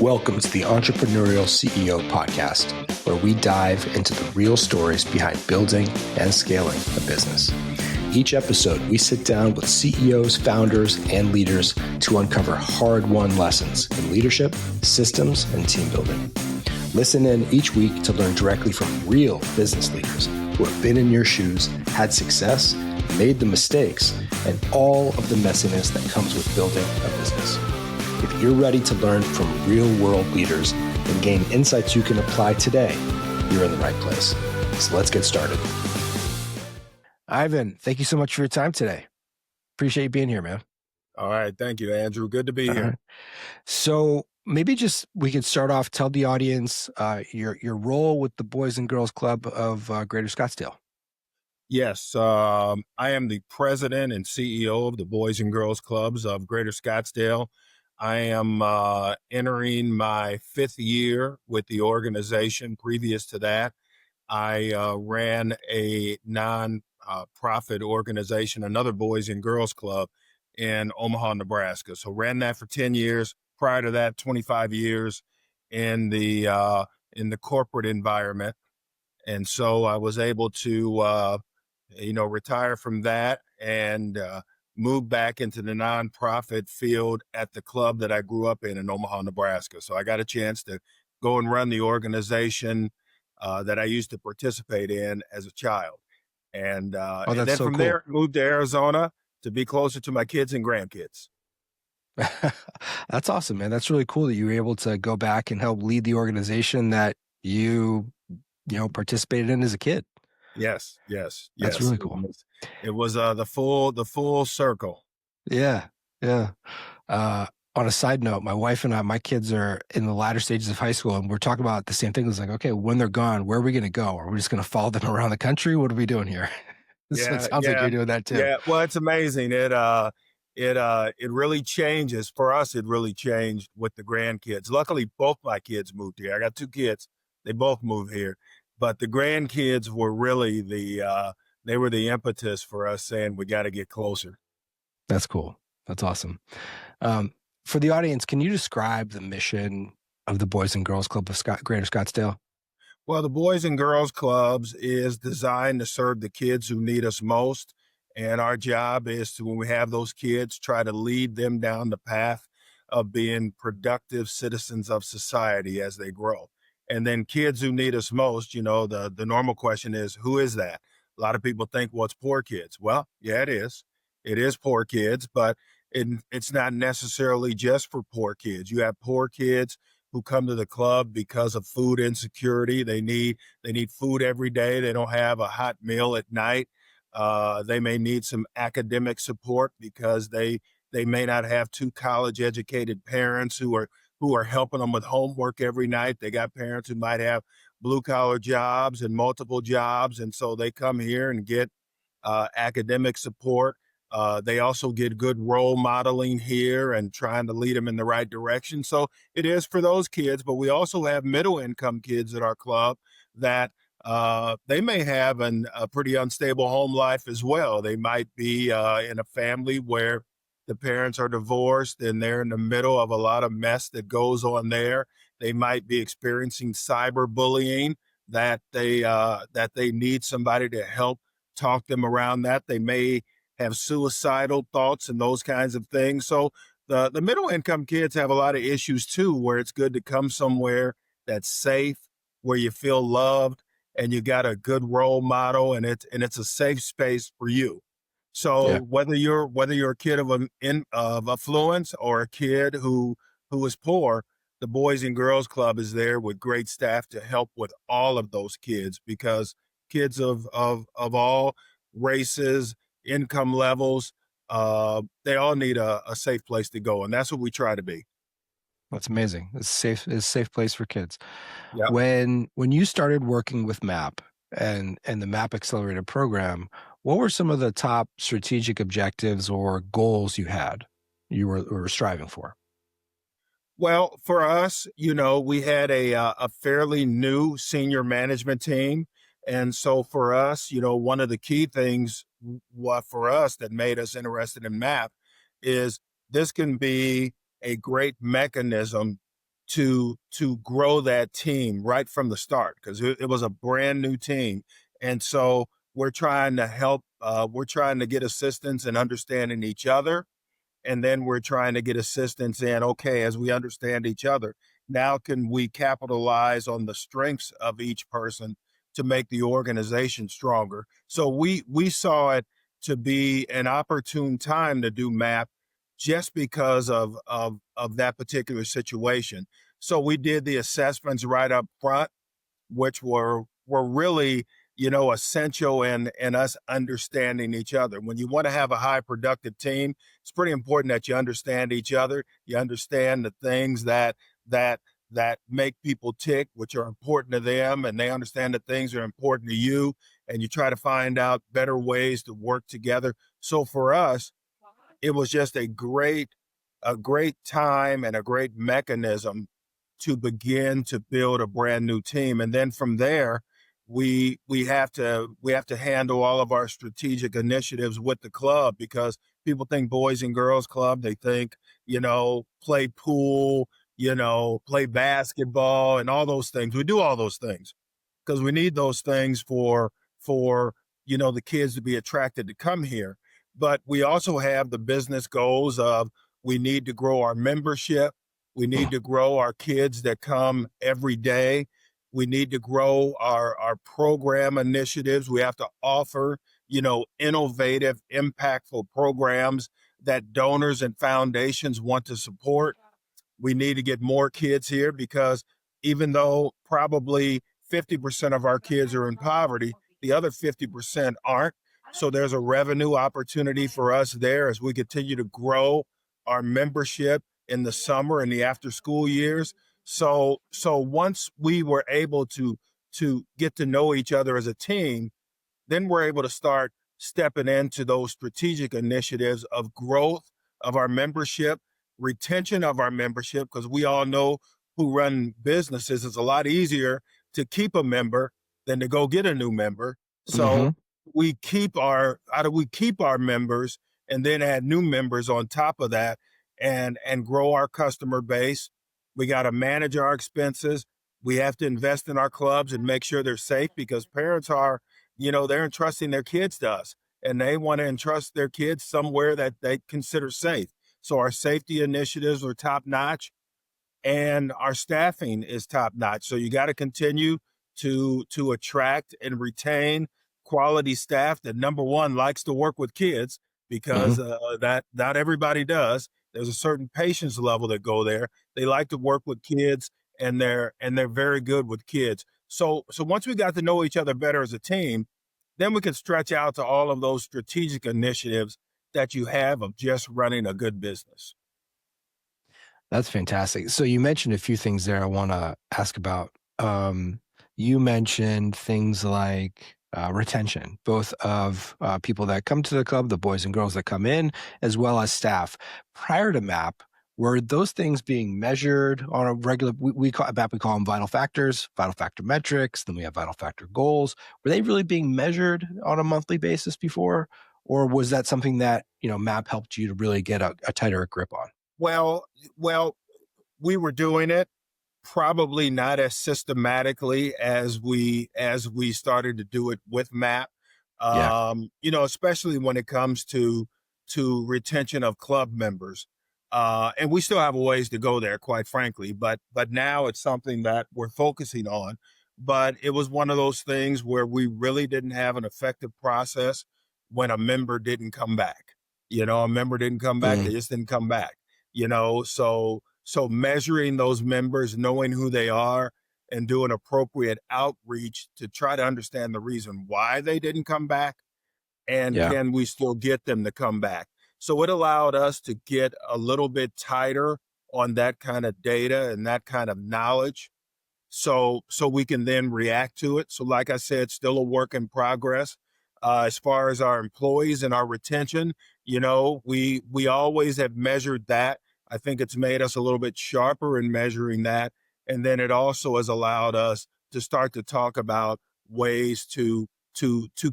Welcome to the Entrepreneurial CEO Podcast, where we dive into the real stories behind building and scaling a business. Each episode, we sit down with CEOs, founders, and leaders to uncover hard-won lessons in leadership, systems, and team building. Listen in each week to learn directly from real business leaders who have been in your shoes, had success, made the mistakes, and all of the messiness that comes with building a business. If you're ready to learn from real-world leaders and gain insights you can apply today, you're in the right place. So let's get started. Ivan, thank you so much for your time today. Appreciate you being here, man. All right. Thank you, Andrew. Good to be here. So maybe just we could start off, tell the audience your role with the Boys and Girls Club of Greater Scottsdale. Yes. I am the president and CEO of the Boys and Girls Clubs of Greater Scottsdale. I am entering my fifth year with the organization. Previous to that, I ran a non-profit organization, another Boys and Girls Club in Omaha, Nebraska. So ran that for 10 years. Prior to that, 25 years in the corporate environment. And so I was able to, retire from that and move back into the nonprofit field at the club that I grew up in Omaha, Nebraska. So I got a chance to go and run the organization that I used to participate in as a child. And then so from cool. there, moved to Arizona to be closer to my kids and grandkids. That's awesome, man. That's really cool that you were able to go back and help lead the organization that you participated in as a kid. Yes. That's really cool. It was the full circle. Yeah. On a side note, my wife and I, my kids are in the latter stages of high school, and we're talking about the same thing. It's like, okay, when they're gone, where are we going to go? Are we just going to follow them around the country? What are we doing here? So it sounds like you're doing that too. Yeah. Well, it's amazing. It really changes for us. It really changed with the grandkids. Luckily, both my kids moved here. I got two kids. They both moved here, but the grandkids were really they were the impetus for us saying we got to get closer. That's cool. That's awesome. For the audience, can you describe the mission of the Boys and Girls Club of Greater Scottsdale? Well, the Boys and Girls Clubs is designed to serve the kids who need us most. And our job is to, when we have those kids, try to lead them down the path of being productive citizens of society as they grow. And then kids who need us most, the normal question is, who is that? A lot of people think, well, it's poor kids. Well, yeah, it is. It is poor kids, but it's not necessarily just for poor kids. You have poor kids who come to the club because of food insecurity. They need food every day. They don't have a hot meal at night. They may need some academic support because they may not have two college-educated parents who are helping them with homework every night. They got parents who might have blue-collar jobs and multiple jobs, and so they come here and get academic support. They also get good role modeling here and trying to lead them in the right direction. So it is for those kids, but we also have middle-income kids at our club that they may have a pretty unstable home life as well. They might be in a family where the parents are divorced and they're in the middle of a lot of mess that goes on there. They might be experiencing cyberbullying that they need somebody to help talk them around that. They may have suicidal thoughts and those kinds of things. So the middle income kids have a lot of issues too, where it's good to come somewhere that's safe, where you feel loved, and you got a good role model, and it's a safe space for you. So whether you're a kid of affluence or a kid who is poor, the Boys and Girls Club is there with great staff to help with all of those kids, because kids of all races, income levels, they all need a safe place to go, and that's what we try to be. That's amazing. It's a safe place for kids. Yep. When you started working with MAP and the MAP Accelerator program, what were some of the top strategic objectives or goals you were striving for? Well, for us, we had a fairly new senior management team. And so for us, one of the key things for us that made us interested in MAP is this can be a great mechanism to grow that team right from the start, because it was a brand new team. And so we're trying to help, we're trying to get assistance in understanding each other. And then we're trying to get assistance in, okay, as we understand each other, now can we capitalize on the strengths of each person to make the organization stronger? So we saw it to be an opportune time to do MAP just because of that particular situation. So we did the assessments right up front, which were really, essential in us understanding each other. When you want to have a high productive team, it's pretty important that you understand each other. You understand the things that make people tick, which are important to them, and they understand that things are important to you, and you try to find out better ways to work together. So for us, it was just a great time and a great mechanism to begin to build a brand new team. And then from there, we have to handle all of our strategic initiatives with the club, because people think Boys and Girls Club, they think, play pool, play basketball and all those things. We do all those things because we need those things for the kids to be attracted to come here. But we also have the business goals of, we need to grow our membership. We need to grow our kids that come every day. We need to grow our program initiatives. We have to offer, innovative, impactful programs that donors and foundations want to support. We need to get more kids here, because even though probably 50% of our kids are in poverty, the other 50% aren't. So there's a revenue opportunity for us there as we continue to grow our membership in the summer and the after school years. So once we were able to get to know each other as a team, then we're able to start stepping into those strategic initiatives of growth of our membership, retention of our membership, because we all know who run businesses, it's a lot easier to keep a member than to go get a new member. So Mm-hmm. how do we keep our members and then add new members on top of that, and grow our customer base? We got to manage our expenses. We have to invest in our clubs and make sure they're safe, because parents are, they're entrusting their kids to us, and they want to entrust their kids somewhere that they consider safe. So our safety initiatives are top notch, and our staffing is top notch. So you got to continue to attract and retain quality staff that, number one, likes to work with kids, because that not everybody does. There's a certain patience level that go there. They like to work with kids, and they're very good with kids. So once we got to know each other better as a team, then we can stretch out to all of those strategic initiatives that you have of just running a good business. That's fantastic. So you mentioned a few things there I want to ask about. You mentioned things like retention, both of people that come to the club, the boys and girls that come in, as well as staff. Prior to MAP, were those things being measured on a regular, we call at MAP, we call them vital factors, vital factor metrics, then we have vital factor goals. Were they really being measured on a monthly basis before? Or was that something that, MAP helped you to really get a tighter grip on? Well, we were doing it, probably not as systematically as we started to do it with MAP. Yeah. Especially when it comes to retention of club members. And we still have a ways to go there, quite frankly, but now it's something that we're focusing on. But it was one of those things where we really didn't have an effective process when a member didn't come back. A member didn't come back, they just didn't come back. So measuring those members, knowing who they are, and doing appropriate outreach to try to understand the reason why they didn't come back, and Yeah. can we still get them to come back? So it allowed us to get a little bit tighter on that kind of data and that kind of knowledge, so we can then react to it. So like I said, still a work in progress. As far as our employees and our retention, we always have measured that. I think it's made us a little bit sharper in measuring that. And then it also has allowed us to start to talk about ways to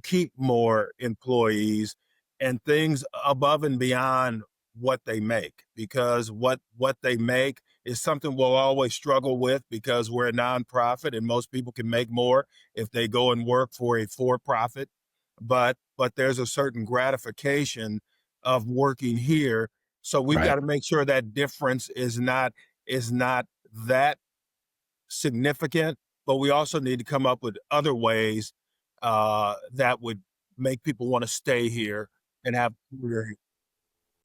keep more employees, and things above and beyond what they make, because what they make is something we'll always struggle with because we're a nonprofit and most people can make more if they go and work for a for-profit. But there's a certain gratification of working here. So we've got Right. to make sure that difference is not that significant, but we also need to come up with other ways that would make people want to stay here and have a career here.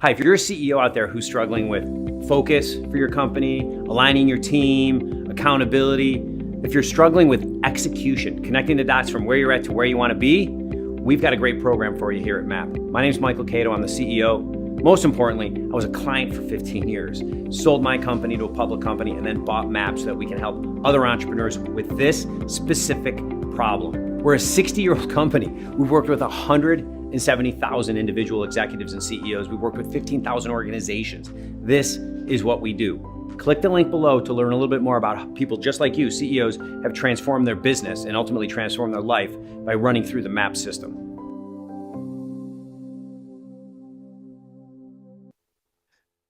Hi, if you're a CEO out there who's struggling with focus for your company, aligning your team, accountability, if you're struggling with execution, connecting the dots from where you're at to where you want to be, we've got a great program for you here at MAP. My name is Michael Cato. I'm the CEO. Most importantly, I was a client for 15 years, sold my company to a public company, and then bought MAP so that we can help other entrepreneurs with this specific problem. We're a 60-year-old company. We've worked with 170,000 individual executives and CEOs. We've worked with 15,000 organizations. This is what we do. Click the link below to learn a little bit more about how people just like you, CEOs, have transformed their business and ultimately transformed their life by running through the MAP system.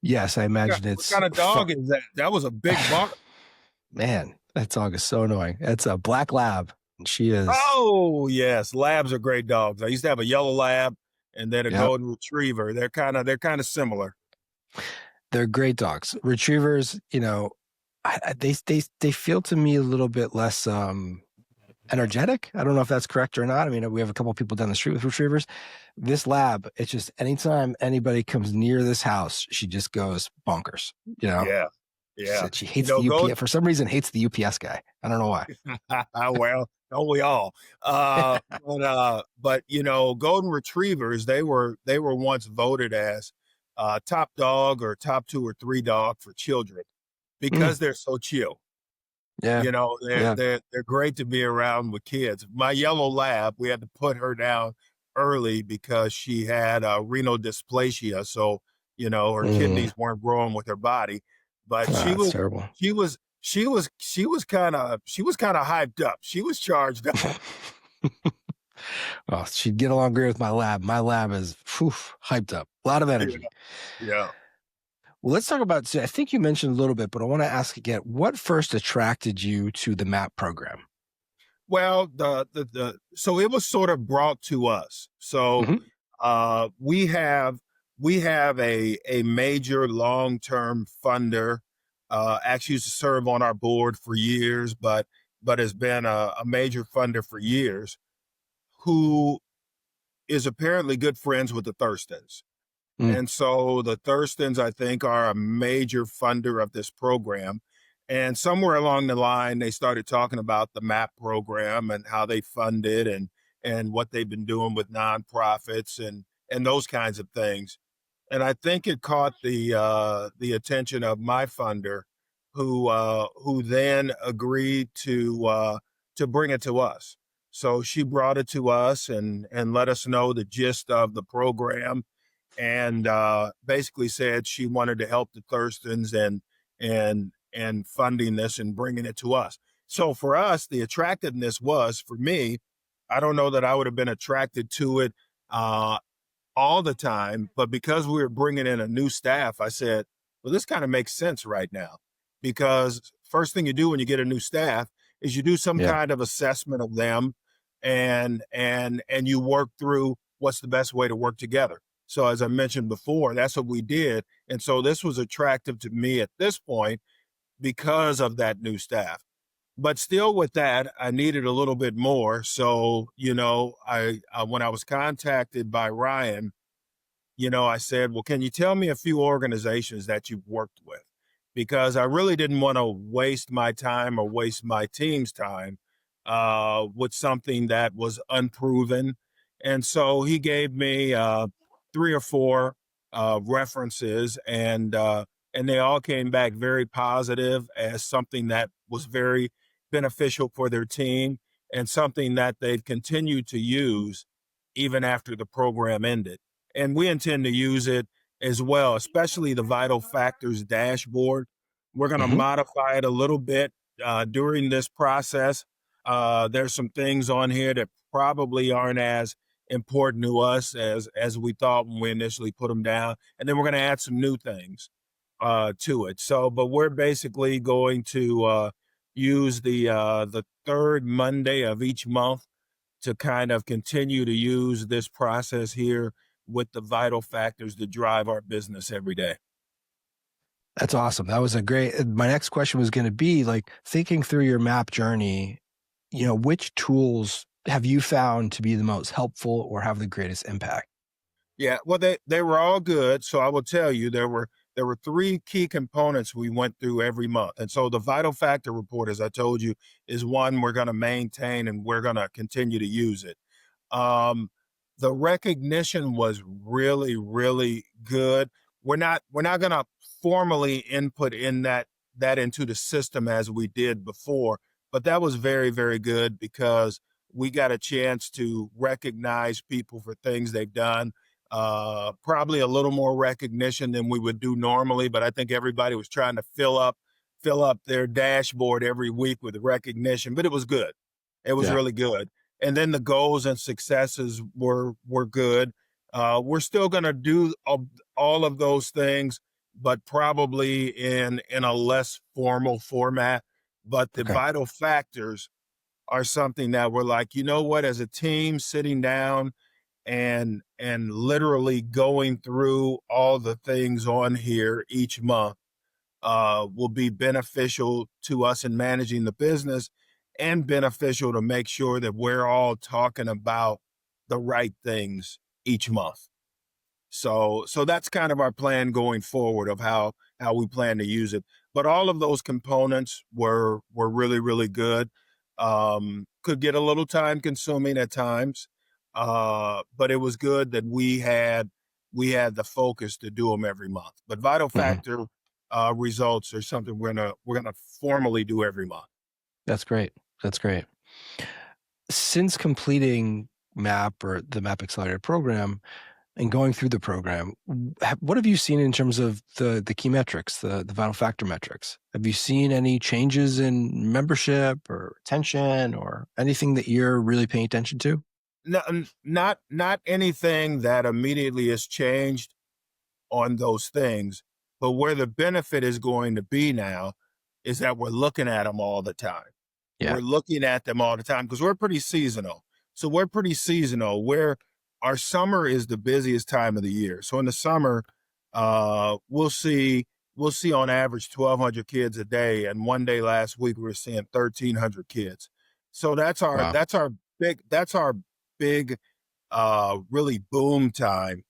Yes, I imagine What it's kind of dog is that? That was a big bark. Man, that dog is so annoying. It's a black lab. And she is. Oh, yes. Labs are great dogs. I used to have a yellow lab and then a Yep. golden retriever. They're kind of similar. They're great dogs. Retrievers, they feel to me a little bit less energetic. I don't know if that's correct or not. I mean, we have a couple of people down the street with retrievers. This lab, it's just anytime anybody comes near this house, she just goes bonkers. Yeah. She hates the UPS. Golden, For some reason, hates the UPS guy. I don't know why. well, don't we all? But golden retrievers, they were once voted as top dog or top 2 or 3 dog for children because they're so chill. Yeah. They're great to be around with kids. My yellow lab, we had to put her down early because she had renal dysplasia, so her kidneys weren't growing with her body. But That's terrible. she was kind of hyped up. She was charged up. Well, she'd get along great with my lab. My lab is hyped up. A lot of energy. Yeah. Well, let's talk about, so I think you mentioned a little bit, but I want to ask again, what first attracted you to the MAP program? Well, so it was sort of brought to us. So we have a major long-term funder, actually used to serve on our board for years, but has been a major funder for years, who is apparently good friends with the Thurstons. And so the Thurstons, I think, are a major funder of this program. And somewhere along the line, they started talking about the MAP program and how they fund it and what they've been doing with nonprofits and those kinds of things. And I think it caught the attention of my funder, who then agreed to bring it to us. So she brought it to us and let us know the gist of the program, and basically said she wanted to help the Thurstons and funding this and bringing it to us. So for us, the attractiveness was, for me, I don't know that I would have been attracted to it all the time, but because we were bringing in a new staff, I said, well, this kind of makes sense right now, because first thing you do when you get a new staff is you do some kind of assessment of them and you work through what's the best way to work together. So as I mentioned before, that's what we did. And so this was attractive to me at this point because of that new staff. But still with that, I needed a little bit more. So, I when I was contacted by Ryan, I said, well, can you tell me a few organizations that you've worked with? Because I really didn't want to waste my time or waste my team's time with something that was unproven. And so he gave me 3 or 4 references, and they all came back very positive as something that was very beneficial for their team and something that they've continued to use even after the program ended. And we intend to use it as well, especially the Vital Factors dashboard. We're going to modify it a little bit during this process. There's some things on here that probably aren't as important to us as we thought when we initially put them down. And then we're going to add some new things to it. So, but we're basically going to use the third Monday of each month to kind of continue to use this process here with the vital factors that drive our business every day. That's awesome. That was my next question was going to be like thinking through your MAP journey, which tools have you found to be the most helpful or have the greatest impact? Yeah, well, they were all good. So I will tell you, there were three key components we went through every month. And so the vital factor report, as I told you, is one we're going to maintain and we're going to continue to use it. The recognition was really, really good. We're not going to formally input that into the system as we did before, but that was very, very good because we got a chance to recognize people for things they've done. Probably a little more recognition than we would do normally, but I think everybody was trying to fill up their dashboard every week with recognition, but it was good. It was really good. And then the goals and successes were good. We're still going to do all of those things, but probably in a less formal format. But the vital factors are something that we're like, you know what, as a team sitting down and literally going through all the things on here each month will be beneficial to us in managing the business and beneficial to make sure that we're all talking about the right things each month. So that's kind of our plan going forward of how we plan to use it. But all of those components were really, really good. Could get a little time consuming at times. But it was good that we had the focus to do them every month. But vital factor results are something we're gonna formally do every month. That's great. Since completing MAP or the MAP Accelerator program and going through the program, what have you seen in terms of the key metrics, the vital factor metrics? Have you seen any changes in membership or retention or anything that you're really paying attention to? No, not anything that immediately has changed on those things, but where the benefit is going to be now is that we're looking at them all the time. Yeah. We're looking at them all the time because we're pretty seasonal. So we're pretty seasonal where our summer is the busiest time of the year. So in the summer, we'll see on average 1,200 kids a day. And one day last week, we were seeing 1,300 kids. So that's our big, really boom time.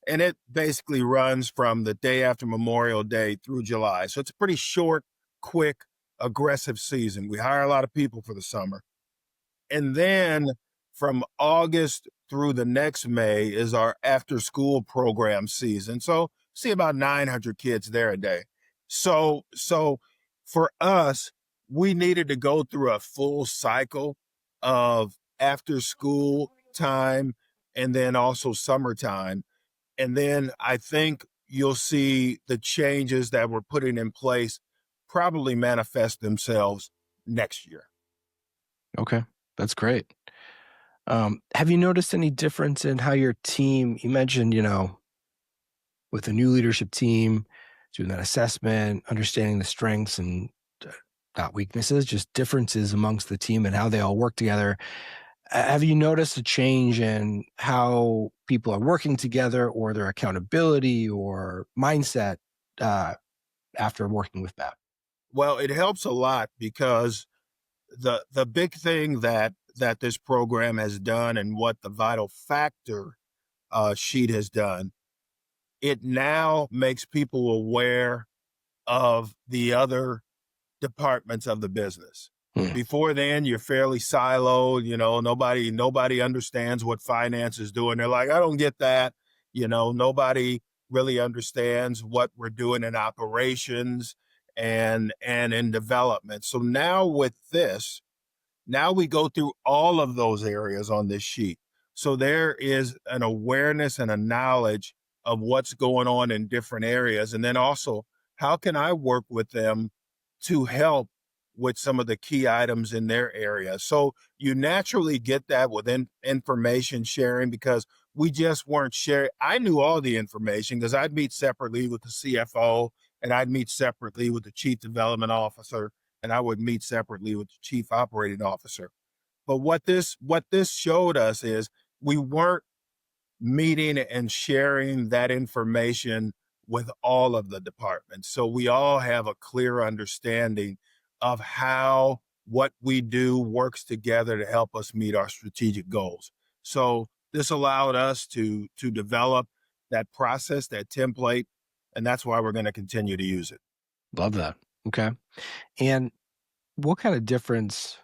And it basically runs from the day after Memorial Day through July. So it's a pretty short, quick, aggressive season. We hire a lot of people for the summer. And then from August through the next May is our after school program season. So see about 900 kids there a day. So for us, we needed to go through a full cycle of after school time and then also summertime. And then I think you'll see the changes that we're putting in place probably manifest themselves next year. Okay, that's great. Have you noticed any difference in how your team, you mentioned, with a new leadership team, doing that assessment, understanding the strengths and not weaknesses, just differences amongst the team and how they all work together. Have you noticed a change in how people are working together or their accountability or mindset after working with MAP? Well, it helps a lot because the big thing that this program has done and what the vital factor sheet has done, it now makes people aware of the other departments of the business. Before then, you're fairly siloed. Nobody understands what finance is doing. They're like, I don't get that. Nobody really understands what we're doing in operations and in development. So now with this, now we go through all of those areas on this sheet. So there is an awareness and a knowledge of what's going on in different areas. And then also, how can I work with them to help with some of the key items in their area? So you naturally get that with information sharing because we just weren't sharing. I knew all the information because I'd meet separately with the CFO and I'd meet separately with the chief development officer, and I would meet separately with the chief operating officer. But what this showed us is we weren't meeting and sharing that information with all of the departments. So we all have a clear understanding of how what we do works together to help us meet our strategic goals. So this allowed us to develop that process, that template, and that's why we're going to continue to use it. Love that. Okay. And what kind of difference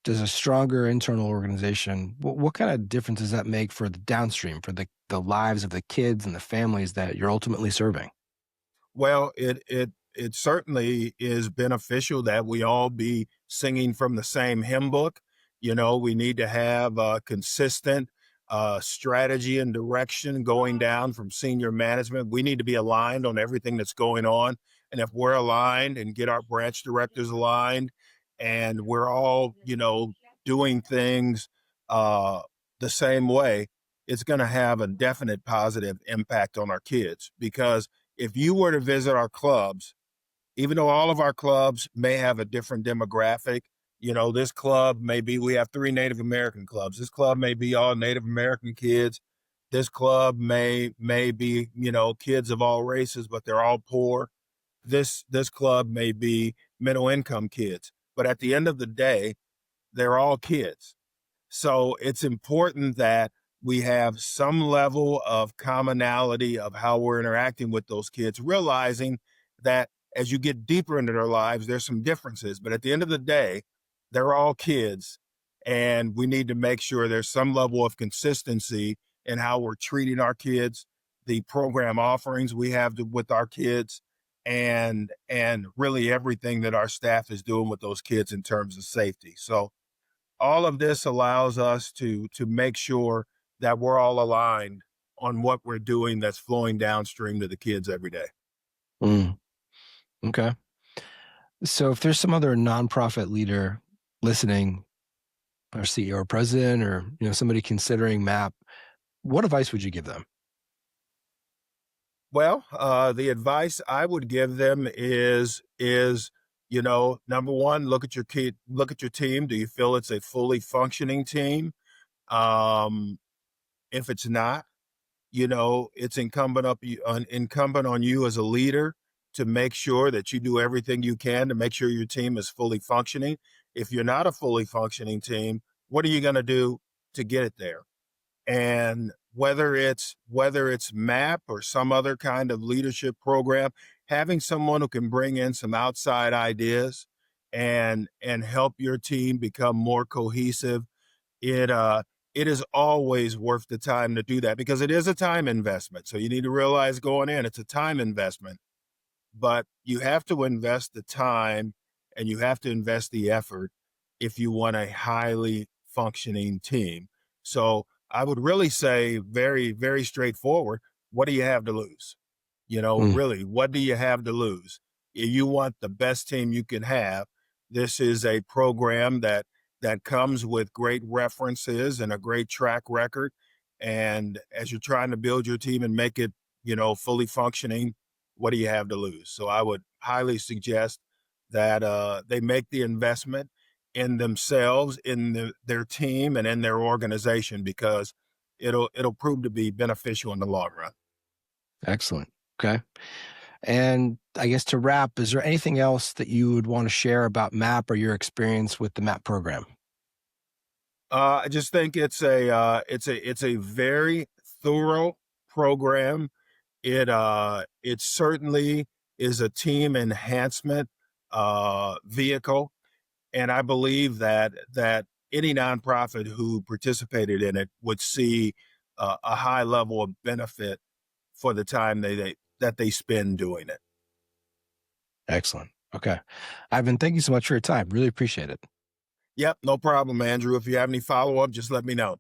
does a stronger internal organization, what kind of difference does that make for the downstream, for the lives of the kids and the families that you're ultimately serving? Well, it certainly is beneficial that we all be singing from the same hymn book. You know, we need to have a consistent strategy and direction going down from senior management. We need to be aligned on everything that's going on. And if we're aligned and get our branch directors aligned, and we're all, doing things the same way, it's going to have a definite positive impact on our kids. Because if you were to visit our clubs, even though all of our clubs may have a different demographic, this club we have 3 Native American clubs. This club may be all Native American kids. This club may be, kids of all races, but they're all poor. This club may be middle income kids. But at the end of the day, they're all kids. So it's important that we have some level of commonality of how we're interacting with those kids, realizing that as you get deeper into their lives, there's some differences. But at the end of the day, they're all kids. And we need to make sure there's some level of consistency in how we're treating our kids, the program offerings we have with our kids, and really everything that our staff is doing with those kids in terms of safety. So all of this allows us to make sure that we're all aligned on what we're doing that's flowing downstream to the kids every day. Okay. So if there's some other nonprofit leader listening, or CEO or president, or somebody considering MAP, what advice would you give them? Well, the advice I would give them is number one, look at your team. Do you feel it's a fully functioning team? If it's not, it's incumbent on you as a leader to make sure that you do everything you can to make sure your team is fully functioning. If you're not a fully functioning team, what are you going to do to get it there? And whether it's MAP or some other kind of leadership program, having someone who can bring in some outside ideas and help your team become more cohesive, it is always worth the time to do that, because it is a time investment. So you need to realize going in, it's a time investment, but you have to invest the time and you have to invest the effort if you want a highly functioning team. So I would really say very, very straightforward. What do you have to lose? Really, what do you have to lose? If you want the best team you can have, this is a program that comes with great references and a great track record. And as you're trying to build your team and make it, fully functioning, what do you have to lose? So I would highly suggest that they make the investment in themselves, in their team, and in their organization, because it'll prove to be beneficial in the long run. Excellent. Okay. And I guess to wrap, is there anything else that you would want to share about MAP or your experience with the MAP program? I just think it's a very thorough program. It certainly is a team enhancement vehicle. And I believe that any nonprofit who participated in it would see a high level of benefit for the time that they spend doing it. Excellent. Okay. Ivan, thank you so much for your time. Really appreciate it. Yep, no problem, Andrew. If you have any follow-up, just let me know.